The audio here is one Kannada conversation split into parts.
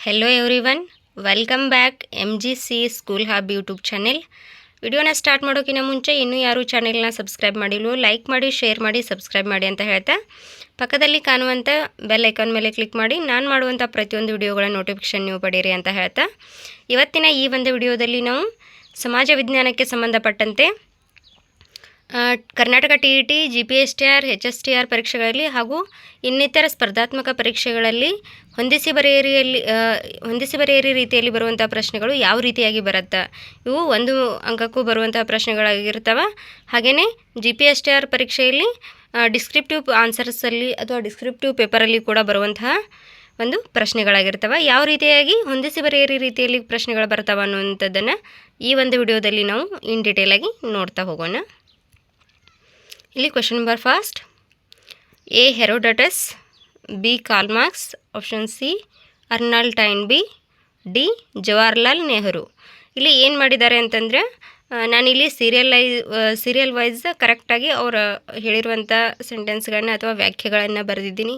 Hello everyone, welcome back MGC school hub YouTube channel. ವಿಡಿಯೋನ ಸ್ಟಾರ್ಟ್ ಮಾಡೋಕ್ಕಿಂತ ಮುಂಚೆ ಇನ್ನೂ ಯಾರು ಚಾನೆಲ್ನ ಸಬ್ಸ್ಕ್ರೈಬ್ ಮಾಡಿಲ್ವೋ ಲೈಕ್ ಮಾಡಿ, ಶೇರ್ ಮಾಡಿ, ಸಬ್ಸ್ಕ್ರೈಬ್ ಮಾಡಿ ಅಂತ ಹೇಳ್ತಾ ಪಕ್ಕದಲ್ಲಿ ಕಾಣುವಂಥ ಬೆಲ್ ಐಕಾನ್ ಮೇಲೆ ಕ್ಲಿಕ್ ಮಾಡಿ ನಾನು ಮಾಡುವಂಥ ಪ್ರತಿಯೊಂದು ವಿಡಿಯೋಗಳ ನೋಟಿಫಿಕೇಷನ್ ನೀವು ಪಡೀರಿ ಅಂತ ಹೇಳ್ತಾ ಇವತ್ತಿನ ಈ ಒಂದು ವಿಡಿಯೋದಲ್ಲಿ ನಾವು ಸಮಾಜ ವಿಜ್ಞಾನಕ್ಕೆ ಸಂಬಂಧಪಟ್ಟಂತೆ ಕರ್ನಾಟಕ TET, GPSTR, HSTR ಪರೀಕ್ಷೆಗಳಲ್ಲಿ ಹಾಗೂ ಇನ್ನಿತರ ಸ್ಪರ್ಧಾತ್ಮಕ ಪರೀಕ್ಷೆಗಳಲ್ಲಿ ಹೊಂದಿಸಿ ಬರೆಯಿರಿ ರೀತಿಯಲ್ಲಿ ಬರುವಂಥ ಪ್ರಶ್ನೆಗಳು ಯಾವ ರೀತಿಯಾಗಿ ಬರುತ್ತೆ, ಇವು 1 ಅಂಕಕ್ಕೂ ಬರುವಂಥ ಪ್ರಶ್ನೆಗಳಾಗಿರ್ತವೆ. ಹಾಗೆಯೇ GPSTR ಪರೀಕ್ಷೆಯಲ್ಲಿ ಡಿಸ್ಕ್ರಿಪ್ಟಿವ್ ಆನ್ಸರ್ಸಲ್ಲಿ ಅಥವಾ ಡಿಸ್ಕ್ರಿಪ್ಟಿವ್ ಪೇಪರಲ್ಲಿ ಕೂಡ ಬರುವಂತಹ ಒಂದು ಪ್ರಶ್ನೆಗಳಾಗಿರ್ತವೆ. ಯಾವ ರೀತಿಯಾಗಿ ಹೊಂದಿಸಿ ಬರೆಯಿರಿ ರೀತಿಯಲ್ಲಿ ಪ್ರಶ್ನೆಗಳು ಬರ್ತಾವೆ ಅನ್ನುವಂಥದ್ದನ್ನು ಈ ಒಂದು ವಿಡಿಯೋದಲ್ಲಿ ನಾವು ಇನ್ ಡೀಟೇಲಾಗಿ ನೋಡ್ತಾ ಹೋಗೋಣ. ಇಲ್ಲಿ question number first, A Herodotus, B Karl Marx, option C Arnold Toynbee, D Jawaharlal Nehru. ಇಲ್ಲಿ ಏನು ಮಾಡಿದ್ದಾರೆ ಅಂತಂದರೆ ನಾನಿಲ್ಲಿ ಸೀರಿಯಲ್ ವೈಸ್ ಕರೆಕ್ಟಾಗಿ ಅವರು ಹೇಳಿರುವಂಥ ಸೆಂಟೆನ್ಸ್ಗಳನ್ನ ಅಥವಾ ವ್ಯಾಖ್ಯೆಗಳನ್ನು ಬರೆದಿದ್ದೀನಿ.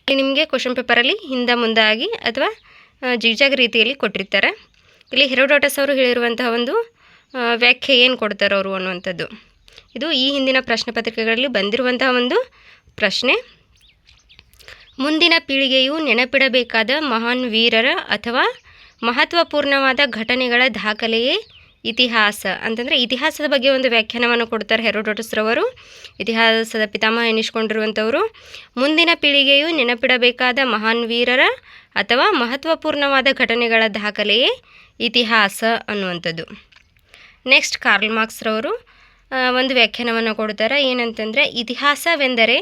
ಇಲ್ಲಿ ನಿಮಗೆ ಕ್ವೆಶ್ಚನ್ ಪೇಪರಲ್ಲಿ ಹಿಂದೆ ಮುಂದೆ ಆಗಿ ಅಥವಾ ಜಿಗ್ಜಾಗ್ ರೀತಿಯಲ್ಲಿ ಕೊಟ್ಟಿರ್ತಾರೆ. ಇಲ್ಲಿ ಹೆರೋಡಟಸ್ ಅವರು ಹೇಳಿರುವಂತಹ ಒಂದು ವ್ಯಾಖ್ಯೆ ಏನು ಕೊಡ್ತಾರೆ ಅವರು ಅನ್ನುವಂಥದ್ದು. ಇದು ಈ ಹಿಂದಿನ ಪ್ರಶ್ನೆ ಪತ್ರಿಕೆಗಳಲ್ಲಿ ಬಂದಿರುವಂತಹ ಒಂದು ಪ್ರಶ್ನೆ. ಮುಂದಿನ ಪೀಳಿಗೆಯು ನೆನಪಿಡಬೇಕಾದ ಮಹಾನ್ ವೀರರ ಅಥವಾ ಮಹತ್ವಪೂರ್ಣವಾದ ಘಟನೆಗಳ ದಾಖಲೆಯೇ ಇತಿಹಾಸ ಅಂತಂದರೆ ಇತಿಹಾಸದ ಬಗ್ಗೆ ಒಂದು ವ್ಯಾಖ್ಯಾನವನ್ನು ಕೊಡ್ತಾರೆ ಹೆರೋಡಟಸ್ರವರು. ಇತಿಹಾಸದ ಪಿತಾಮಹ ಎನಿಸ್ಕೊಂಡಿರುವಂಥವರು. ಮುಂದಿನ ಪೀಳಿಗೆಯು ನೆನಪಿಡಬೇಕಾದ ಮಹಾನ್ ವೀರರ ಅಥವಾ ಮಹತ್ವಪೂರ್ಣವಾದ ಘಟನೆಗಳ ದಾಖಲೆಯೇ ಇತಿಹಾಸ ಅನ್ನುವಂಥದ್ದು. ನೆಕ್ಸ್ಟ್ ಕಾರ್ಲ್ ಮಾರ್ಕ್ಸ್ರವರು ಒಂದು ವ್ಯಾಖ್ಯಾನವನ್ನು ಕೊಡ್ತಾರೆ. ಏನಂತಂದರೆ ಇತಿಹಾಸವೆಂದರೆ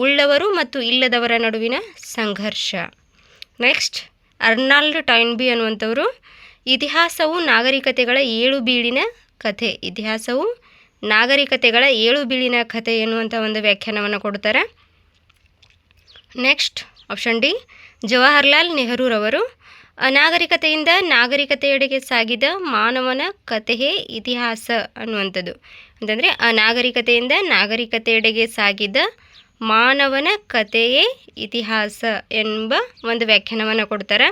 ಉಳ್ಳವರು ಮತ್ತು ಇಲ್ಲದವರ ನಡುವಿನ ಸಂಘರ್ಷ. ನೆಕ್ಸ್ಟ್ ಅರ್ನಾಲ್ಡ್ ಟೈನ್ಬಿ ಅನ್ನುವಂಥವರು ಇತಿಹಾಸವು ನಾಗರಿಕತೆಗಳ ಏಳುಬೀಳಿನ ಕಥೆ. ಇತಿಹಾಸವು ನಾಗರಿಕತೆಗಳ ಏಳುಬೀಳಿನ ಕಥೆ ಎನ್ನುವಂಥ ಒಂದು ವ್ಯಾಖ್ಯಾನವನ್ನು ಕೊಡ್ತಾರೆ. ನೆಕ್ಸ್ಟ್ ಆಪ್ಷನ್ ಡಿ ಜವಾಹರ್ಲಾಲ್ ನೆಹರೂರವರು ಅನಾಗರಿಕತೆಯಿಂದ ನಾಗರಿಕತೆಯೆಡೆಗೆ ಸಾಗಿದ ಮಾನವನ ಕಥೆಯೇ ಇತಿಹಾಸ ಅನ್ನುವಂಥದ್ದು. ಅಂತಂದರೆ ಅನಾಗರಿಕತೆಯಿಂದ ನಾಗರಿಕತೆಯೆಡೆಗೆ ಸಾಗಿದ ಮಾನವನ ಕಥೆಯೇ ಇತಿಹಾಸ ಎಂಬ ಒಂದು ವ್ಯಾಖ್ಯಾನವನ್ನು ಕೊಡ್ತಾರೆ.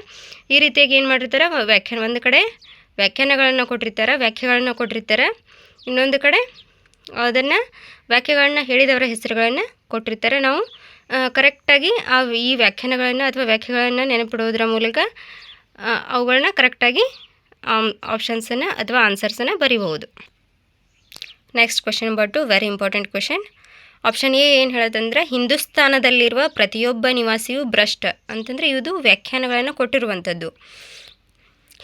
ಈ ರೀತಿಯಾಗಿ ಏನು ಮಾಡಿರ್ತಾರೆ, ಒಂದು ಕಡೆ ವ್ಯಾಖ್ಯಾನಗಳನ್ನು ಕೊಟ್ಟಿರ್ತಾರೆ, ಇನ್ನೊಂದು ಕಡೆ ಅದನ್ನು ವ್ಯಾಖ್ಯೆಗಳನ್ನು ಹೇಳಿದವರ ಹೆಸರುಗಳನ್ನು ಕೊಟ್ಟಿರ್ತಾರೆ. ನಾವು ಕರೆಕ್ಟಾಗಿ ಈ ವ್ಯಾಖ್ಯಾನಗಳನ್ನು ಅಥವಾ ವ್ಯಾಖ್ಯೆಗಳನ್ನು ನೆನಪಿಡೋದ್ರ ಮೂಲಕ ಅವುಗಳನ್ನ ಕರೆಕ್ಟಾಗಿ ಆಪ್ಷನ್ಸನ್ನು ಅಥವಾ ಆನ್ಸರ್ಸನ್ನು ಬರಿಬಹುದು. Next question number 2, very important question. Option A ಏನು ಹೇಳೋದಂದರೆ ಹಿಂದೂಸ್ತಾನದಲ್ಲಿರುವ ಪ್ರತಿಯೊಬ್ಬ ನಿವಾಸಿಯು ಭ್ರಷ್ಟ ಅಂತಂದರೆ ಇದು ವ್ಯಾಖ್ಯಾನಗಳನ್ನು ಕೊಟ್ಟಿರುವಂಥದ್ದು.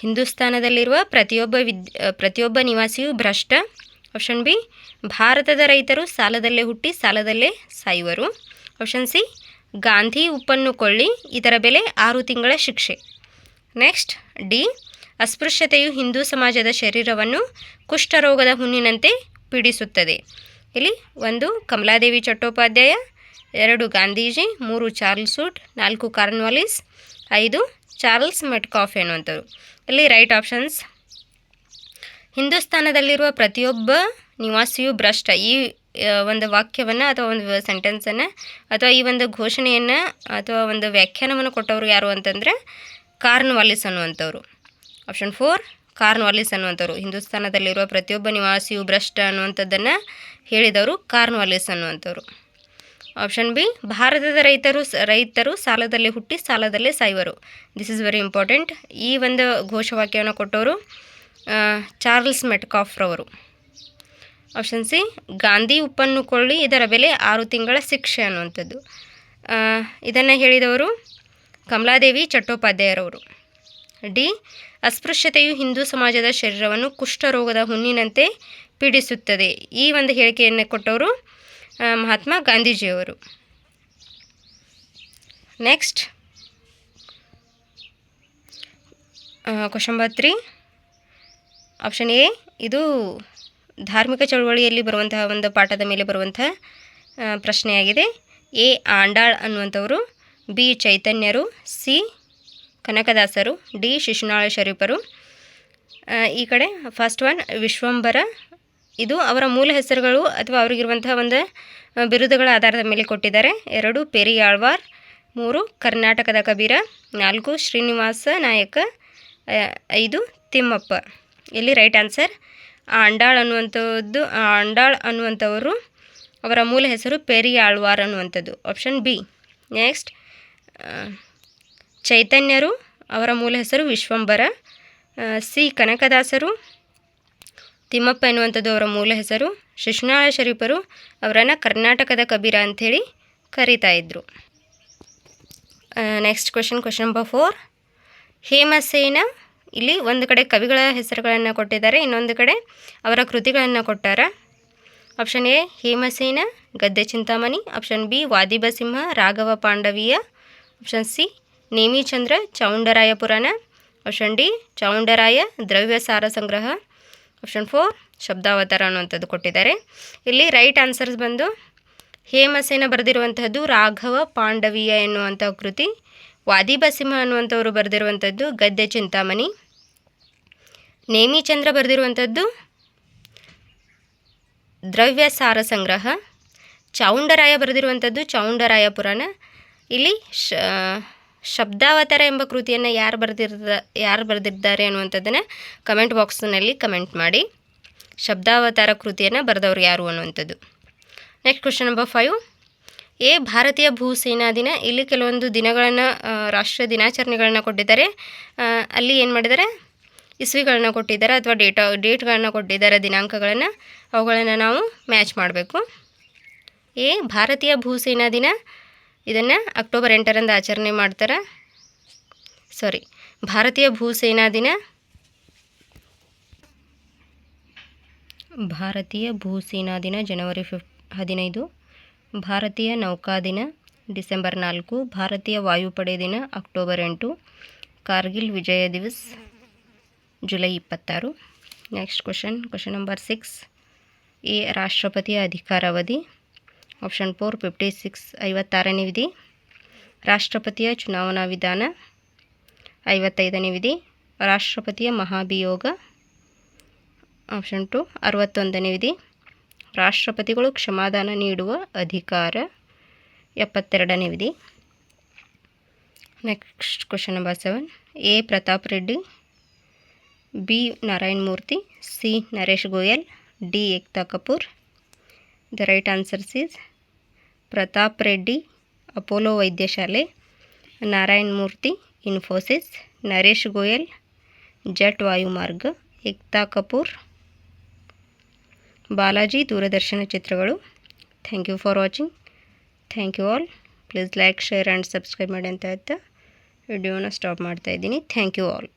ಹಿಂದೂಸ್ತಾನದಲ್ಲಿರುವ ಪ್ರತಿಯೊಬ್ಬ ನಿವಾಸಿಯು ಭ್ರಷ್ಟ. ಆಪ್ಷನ್ ಬಿ ಭಾರತದ ರೈತರು ಸಾಲದಲ್ಲೇ ಹುಟ್ಟಿ ಸಾಲದಲ್ಲೇ ಸಾಯುವರು. ಆಪ್ಷನ್ ಸಿ ಗಾಂಧಿ ಉಪ್ಪನ್ನು ಕೊಳ್ಳಿ, ಇದರ ಬೆಲೆ 6 ತಿಂಗಳ ಶಿಕ್ಷೆ. ನೆಕ್ಸ್ಟ್ ಡಿ ಅಸ್ಪೃಶ್ಯತೆಯು ಹಿಂದೂ ಸಮಾಜದ ಶರೀರವನ್ನು ಕುಷ್ಠರೋಗದ ಹುಣ್ಣಿನಂತೆ ಪೀಡಿಸುತ್ತದೆ. ಇಲ್ಲಿ 1 Kamaladevi Chattopadhyay, 2 Gandhiji, 3 Charles Wood, 4 Cornwallis, 5 Charles Metcalfe ಎನ್ನುವಂಥವ್ರು. ಇಲ್ಲಿ ರೈಟ್ ಆಪ್ಷನ್ಸ್ ಹಿಂದೂಸ್ತಾನದಲ್ಲಿರುವ ಪ್ರತಿಯೊಬ್ಬ ನಿವಾಸಿಯು ಭ್ರಷ್ಟ. ಈ ಒಂದು ವಾಕ್ಯವನ್ನು ಅಥವಾ ಒಂದು ಸೆಂಟೆನ್ಸನ್ನು ಅಥವಾ ಈ ಒಂದು ಘೋಷಣೆಯನ್ನು ಅಥವಾ ಒಂದು ವ್ಯಾಖ್ಯಾನವನ್ನು ಕೊಟ್ಟವರು ಯಾರು ಅಂತಂದರೆ ಕಾರ್ನ್ವಾಲಿಸ್ ಅನ್ನುವಂಥವ್ರು. ಆಪ್ಷನ್ 4 ಕಾರ್ನ್ವಾಲಿಸ್ ಅನ್ನುವಂಥವ್ರು. ಹಿಂದೂಸ್ತಾನದಲ್ಲಿರುವ ಪ್ರತಿಯೊಬ್ಬ ನಿವಾಸಿಯು ಭ್ರಷ್ಟ ಅನ್ನುವಂಥದ್ದನ್ನು ಹೇಳಿದವರು ಕಾರ್ನ್ವಾಲಿಸ್ ಅನ್ನುವಂಥವ್ರು. ಆಪ್ಷನ್ ಬಿ ಭಾರತದ ರೈತರು ಸಾಲದಲ್ಲೇ ಹುಟ್ಟಿ ಸಾಲದಲ್ಲೇ ಸಾಯುವರು. This is very important. ಈ ಒಂದು ಘೋಷವಾಕ್ಯವನ್ನು ಕೊಟ್ಟವರು ಚಾರ್ಲ್ಸ್ ಮೆಟ್ಕಾಫ್ರವರು. ಆಪ್ಷನ್ ಸಿ ಗಾಂಧಿ ಉಪ್ಪನ್ನು ಕೊಳ್ಳಿ, ಇದರ ಬೆಲೆ 6 ತಿಂಗಳ ಶಿಕ್ಷೆ ಅನ್ನುವಂಥದ್ದು. ಇದನ್ನು ಹೇಳಿದವರು ಕಮಲಾದೇವಿ ಚಟ್ಟೋಪಾಧ್ಯಾಯರವರು. ಡಿ ಅಸ್ಪೃಶ್ಯತೆಯು ಹಿಂದೂ ಸಮಾಜದ ಶರೀರವನ್ನು ಕುಷ್ಠರೋಗದ ಹುಣ್ಣಿನಂತೆ ಪೀಡಿಸುತ್ತದೆ. ಈ ಒಂದು ಹೇಳಿಕೆಯನ್ನು ಕೊಟ್ಟವರು ಮಹಾತ್ಮ ಗಾಂಧೀಜಿಯವರು. Next question number 3, option A ಇದು ಧಾರ್ಮಿಕ ಚಳುವಳಿಯಲ್ಲಿ ಬರುವಂತಹ ಒಂದು ಪಾಠದ ಮೇಲೆ ಬರುವಂತಹ ಪ್ರಶ್ನೆಯಾಗಿದೆ. ಎ ಆಂಡಾಳ್ ಅನ್ನುವಂಥವರು, ಬಿ ಚೈತನ್ಯರು, ಸಿ ಕನಕದಾಸರು, ಡಿ ಶಿಶುನಾಳ ಶರೀಫರು. ಈ ಕಡೆ ಫಸ್ಟ್ ಒನ್ ವಿಶ್ವಂಬರ. ಇದು ಅವರ ಮೂಲ ಹೆಸರುಗಳು ಅಥವಾ ಅವರಿಗಿರುವಂತಹ ಒಂದು ಬಿರುದುಗಳ ಆಧಾರದ ಮೇಲೆ ಕೊಟ್ಟಿದ್ದಾರೆ. 2 ಪೆರಿಯಾಳ್ವಾರ್, 3 ಕರ್ನಾಟಕದ ಕಬೀರ, 4 ಶ್ರೀನಿವಾಸ ನಾಯಕ, 5 ತಿಮ್ಮಪ್ಪ. ಇಲ್ಲಿ ರೈಟ್ ಆನ್ಸರ್ ಆಂಡಾಳ್ ಅನ್ನುವಂಥವರು ಅವರ ಮೂಲ ಹೆಸರು ಪೆರಿಯಾಳ್ವಾರ್ ಅನ್ನುವಂಥದ್ದು, ಆಪ್ಷನ್ ಬಿ. ನೆಕ್ಸ್ಟ್ ಚೈತನ್ಯರು, ಅವರ ಮೂಲ ಹೆಸರು ವಿಶ್ವಂಬರ. ಸಿ ಕನಕದಾಸರು, ತಿಮ್ಮಪ್ಪ ಎನ್ನುವಂಥದ್ದು ಅವರ ಮೂಲ ಹೆಸರು. ಶಿಶುನಾಳ ಶರೀಫರು ಅವರನ್ನು ಕರ್ನಾಟಕದ ಕಬೀರ ಅಂಥೇಳಿ ಕರೀತಾ ಇದ್ದರು. Next question number 4. ಹೇಮಸೇನ, ಇಲ್ಲಿ ಒಂದು ಕಡೆ ಕವಿಗಳ ಹೆಸರುಗಳನ್ನು ಕೊಟ್ಟಿದ್ದಾರೆ, ಇನ್ನೊಂದು ಕಡೆ ಅವರ ಕೃತಿಗಳನ್ನು ಕೊಟ್ಟಾರ. ಆಪ್ಷನ್ ಎ ಹೇಮಸೇನ ಗದ್ದೆ Chintamani, option B Vadibhasimha Raghava Pandaviya, option C Nemichandra Chavundaraya Purana, option D Chavundaraya ದ್ರವ್ಯ ಸಾರ ಸಂಗ್ರಹ, ಆಪ್ಷನ್ 4 ಶಬ್ದಾವತಾರ ಅನ್ನುವಂಥದ್ದು ಕೊಟ್ಟಿದ್ದಾರೆ. ಇಲ್ಲಿ ರೈಟ್ ಆನ್ಸರ್ಸ್ ಬಂದು ಹೇಮಸೇನ ಬರೆದಿರುವಂತಹದ್ದು ರಾಘವ ಪಾಂಡವೀಯ ಎನ್ನುವಂಥ ಕೃತಿ, ವಾದಿಬಸಿಂಹ ಅನ್ನುವಂಥವರು ಬರೆದಿರುವಂಥದ್ದು ಗದ್ದೆ ಚಿಂತಾಮಣಿ, ನೇಮಿಚಂದ್ರ ಬರೆದಿರುವಂಥದ್ದು ದ್ರವ್ಯ ಸಾರ ಸಂಗ್ರಹ, ಚಾವುಂಡರಾಯ ಬರೆದಿರುವಂಥದ್ದು ಚಾವುಂಡರಾಯ ಪುರಾಣ. ಇಲ್ಲಿ ಶಬ್ದಾವತಾರ ಎಂಬ ಕೃತಿಯನ್ನು ಯಾರು ಬರೆದಿದ್ದಾರೆ ಅನ್ನುವಂಥದ್ದನ್ನು ಕಮೆಂಟ್ ಬಾಕ್ಸ್ನಲ್ಲಿ ಕಮೆಂಟ್ ಮಾಡಿ. ಶಬ್ದಾವತಾರ ಕೃತಿಯನ್ನು ಬರೆದವರು ಯಾರು ಅನ್ನುವಂಥದ್ದು. Next question number 5. ಎ ಭಾರತೀಯ ಭೂಸೇನಾ ದಿನ, ಇಲ್ಲಿ ಕೆಲವೊಂದು ದಿನಗಳನ್ನು ರಾಷ್ಟ್ರೀಯ ದಿನಾಚರಣೆಗಳನ್ನ ಕೊಟ್ಟಿದ್ದಾರೆ. ಅಲ್ಲಿ ಏನು ಮಾಡಿದ್ದಾರೆ, ಇಸ್ವಿಗಳನ್ನ ಕೊಟ್ಟಿದ್ದಾರೆ ಅಥವಾ ಡೇಟ್ಗಳನ್ನ ಕೊಟ್ಟಿದ್ದಾರೆ, ದಿನಾಂಕಗಳನ್ನು, ಅವುಗಳನ್ನು ನಾವು ಮ್ಯಾಚ್ ಮಾಡಬೇಕು. ಎ ಭಾರತೀಯ ಭೂಸೇನಾ ದಿನ, ಇದನ್ನು ಅಕ್ಟೋಬರ್ 8ರಂದು ಆಚರಣೆ ಮಾಡ್ತಾರೆ. ಭಾರತೀಯ ಭೂಸೇನಾ ದಿನ, ಜನವರಿ 15, ಭಾರತೀಯ ನೌಕಾದಿನ ಡಿಸೆಂಬರ್ 4, ಭಾರತೀಯ ವಾಯುಪಡೆ ದಿನ October 8, Kargil Vijay Diwas July 26. Next question number 6. A ರಾಷ್ಟ್ರಪತಿಯ ಅಧಿಕಾರಾವಧಿ, ಆಪ್ಷನ್ 4 56ನೇ ವಿಧಿ, ರಾಷ್ಟ್ರಪತಿಯ ಚುನಾವಣಾ ವಿಧಾನ 55ನೇ ವಿಧಿ, ರಾಷ್ಟ್ರಪತಿಯ ಮಹಾಭಿಯೋಗ, ಆಪ್ಷನ್ 2 61ನೇ ವಿಧಿ, ರಾಷ್ಟ್ರಪತಿಗಳು ಕ್ಷಮಾದಾನ ನೀಡುವ ಅಧಿಕಾರ 72ನೇ ವಿಧಿ. Next question number 7. A Pratap Reddy, B Narayana Murthy, C Naresh Goyal, D Ekta Kapoor. The right answers is Pratap Reddy Apollo ವೈದ್ಯಶಾಲೆ, ನಾರಾಯಣ ಮೂರ್ತಿ ಇನ್ಫೋಸಿಸ್, ನರೇಶ್ ಗೋಯಲ್ ಜೆಟ್ ವಾಯುಮಾರ್ಗ, ಏಕ್ತಾ ಕಪೂರ್ ಬಾಲಾಜಿ ದೂರದರ್ಶನ ಚಿತ್ರಗಳು. Thank you for watching. Thank you all. Please like, share and subscribe ಮಾಡಿ ಅಂತ ವಿಡಿಯೋನ ಸ್ಟಾಪ್ ಮಾಡ್ತಾಯಿದ್ದೀನಿ. Thank you all.